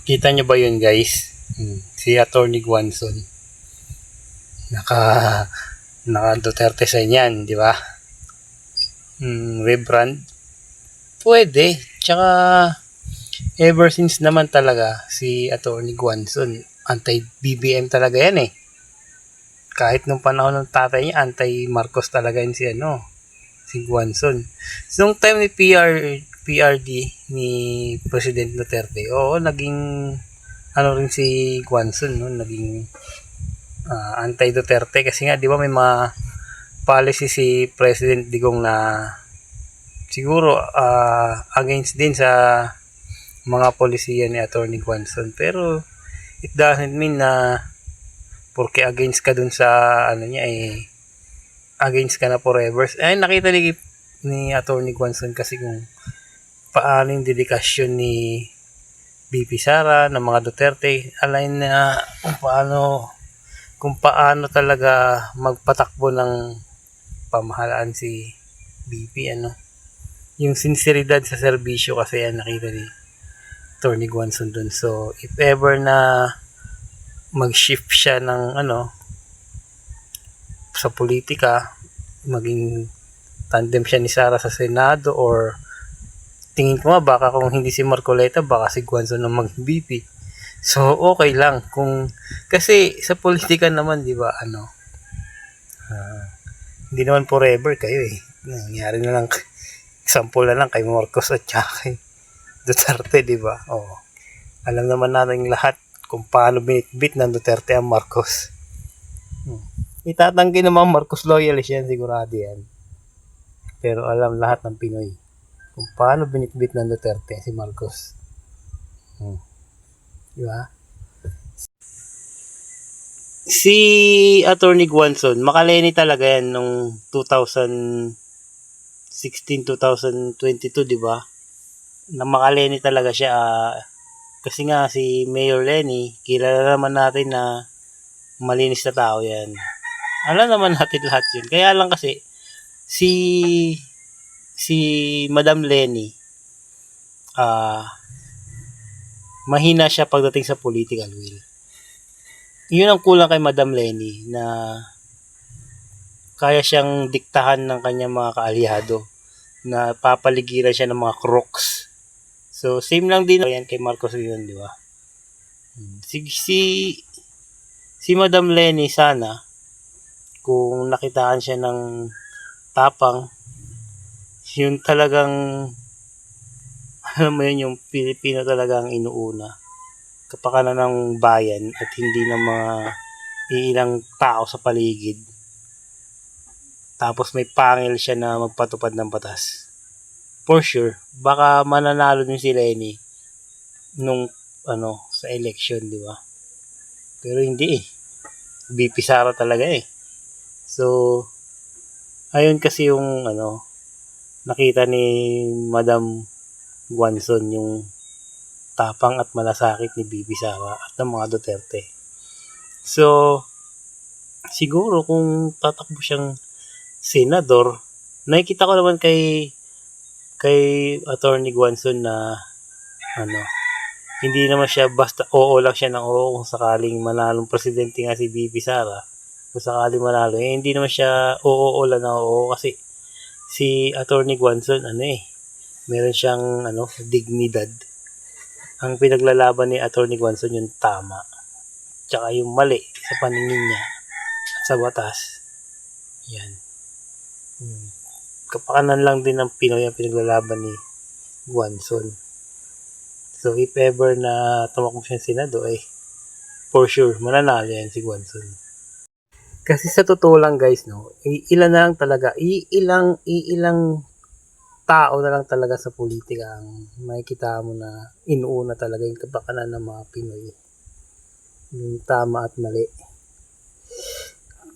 Kita nyo ba yun, guys? Si Attorney Guanzon. Naka Duterte sa yan, di ba? Rebrand. Pwede. Tsaka, ever since naman talaga, si Attorney Guanzon, anti-BBM talaga yan eh. Kahit nung panahon ng tatay niya, anti-Marcos talaga yun si Guanzon. So, nung time ni PRD ni President Duterte, naging rin si Guanzon, no? Naging anti-Duterte kasi nga, di ba may mga policy si President Digong na siguro against din sa mga polisiya ni Attorney Guanzon. Pero it doesn't mean na porque against ka dun sa against ka na forever. Ay, nakita ni Attorney Guanzon kasi kung paano yung dedikasyon ni BP Sara, ng mga Duterte, align na kung paano talaga magpatakbo ng pamahalaan si BP, yung sinseridad sa serbisyo kasi yan nakita ni Attorney Guanzon dun. So, if ever na mag-shift siya ng sa politika, maging tandem siya ni Sara sa Senado, or tingin ko nga baka kung hindi si Marcoleta, baka si Guanzon ang mag-VP. So, okay lang kasi sa politika naman, di ba, hindi naman forever kayo eh. Nangyari na lang, example na lang kay Marcos at kay Duterte, di ba? Alam naman natin lahat kung paano binitbit ng Duterte ang Marcos. Itatanggi naman Marcos loyalist yan, sigurado yan. Pero alam lahat ng Pinoy kung paano binitbit ng Duterte si Marcos. Di ba? Si Attorney Guanzon, makaleni talaga yan nung 2016-2022, di ba? Na makaleni talaga siya. Kasi nga si Mayor Lenny, kilala naman natin na malinis na tao yan. Alam naman natin lahat yun. Kaya lang kasi si Madam Lenny, mahina siya pagdating sa political will. Yun ang kulang kay Madam Lenny, na kaya siyang diktahan ng kanyang mga kaalyado, na papaligiran siya ng mga crooks. So, same lang din yan kay Marcos yun, di ba? Si Madam Lenny sana, kung nakitaan siya ng tapang, yun talagang, alam mo yun, yung Pilipino talagang inuuna. Kapakanan ng bayan at hindi ng mga ilang tao sa paligid. Tapos may pangil siya na magpatupad ng batas. For sure, baka mananalo din si Lenny nung sa election, di ba? Pero hindi eh. BP Sara talaga eh. So, ayun kasi yung nakita ni Madam Guanzon, yung tapang at malasakit ni BP Sara at ng mga Duterte. So, siguro kung tatakbo siyang senador, nakikita ko naman kay Attorney Guanzon na hindi naman siya basta oo lang siya ng oo kung sakaling manalong presidente nga si BP Sara. Kung sakaling manalo, hindi naman siya oo lang na oo, kasi si Attorney Guanzon meron siyang dignidad. Ang pinaglalaban ni Attorney Guanzon yung tama, tsaka yung mali sa paningin niya at sa batas. Yan. Kapakanan lang din ng Pinoy ang pinaglalaban ni Guanzon. So, if ever na tumakbo siya sa Senado, for sure, mananalo yan si Guanzon. Kasi sa totoo lang guys, ilan na lang talaga, iilang tao na lang talaga sa politika ang makikita mo na inuuna talaga yung kapakanan ng mga Pinoy. Yung tama at mali.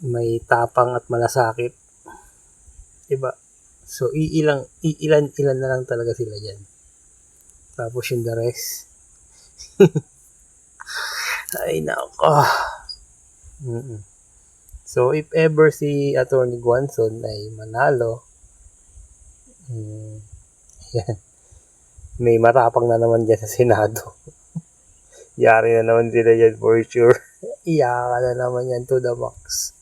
May tapang at malasakit. Diba? So, ilan na lang talaga sila dyan. Tapos yung the rest. Ay, nako. So, if ever si Attorney Guanzon ay manalo, yan, may matapang na naman dyan sa Senado. Yari na naman sila yan for sure. Iyakan na naman yan to the max.